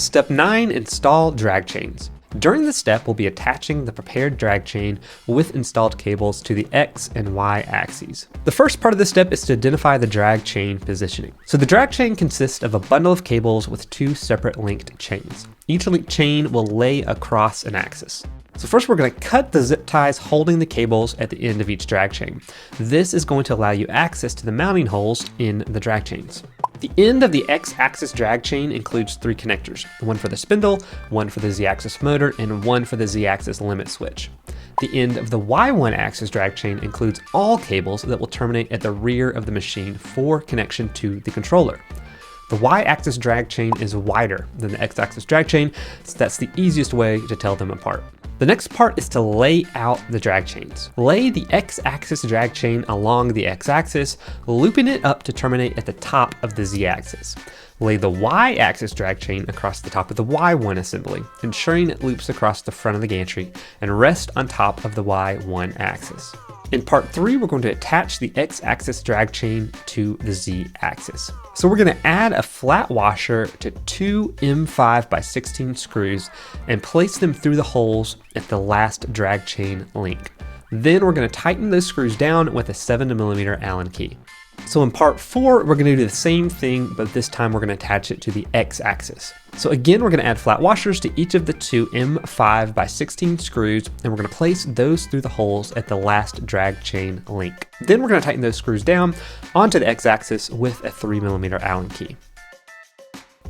Step 9, install drag chains. During this step, we'll be attaching the prepared drag chain with installed cables to the X and Y axes. The first part of this step is to identify the drag chain positioning. So the drag chain consists of a bundle of cables with two separate linked chains. Each linked chain will lay across an axis. So first we're going to cut the zip ties holding the cables at the end of each drag chain. This is going to allow you access to the mounting holes in the drag chains. The end of the X-axis drag chain includes three connectors, one for the spindle, one for the Z-axis motor, and one for the Z-axis limit switch. The end of the Y1 axis drag chain includes all cables that will terminate at the rear of the machine for connection to the controller. The Y-axis drag chain is wider than the X-axis drag chain, so that's the easiest way to tell them apart. The next part is to lay out the drag chains. Lay the X-axis drag chain along the X-axis, looping it up to terminate at the top of the Z-axis. Lay the Y-axis drag chain across the top of the Y1 assembly, ensuring it loops across the front of the gantry and rest on top of the Y1 axis. In part 3, we're going to attach the X-axis drag chain to the Z-axis. So we're going to add a flat washer to two M5x16 screws and place them through the holes at the last drag chain link. Then we're going to tighten those screws down with a 7mm Allen key. So in part 4, we're going to do the same thing, but this time we're going to attach it to the X-axis. So again, we're going to add flat washers to each of the two M5x16 screws, and we're going to place those through the holes at the last drag chain link. Then we're going to tighten those screws down onto the X-axis with a 3mm Allen key.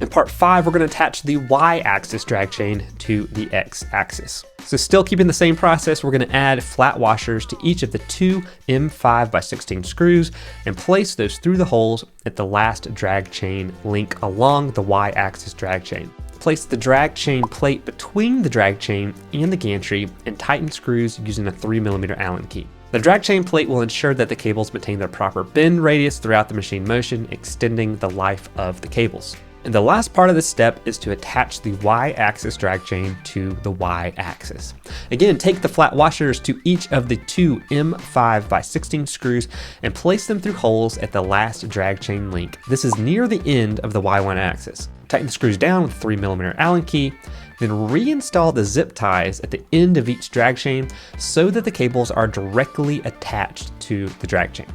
In part 5, we're going to attach the Y-axis drag chain to the X-axis. So still keeping the same process, we're going to add flat washers to each of the two M5x16 screws and place those through the holes at the last drag chain link along the Y-axis drag chain. Place the drag chain plate between the drag chain and the gantry and tighten screws using a 3mm Allen key. The drag chain plate will ensure that the cables maintain their proper bend radius throughout the machine motion, extending the life of the cables. And the last part of this step is to attach the Y-axis drag chain to the Y-axis. Again, take the flat washers to each of the two M5x16 screws and place them through holes at the last drag chain link. This is near the end of the Y1 axis. Tighten the screws down with a 3mm Allen key, then reinstall the zip ties at the end of each drag chain so that the cables are directly attached to the drag chain.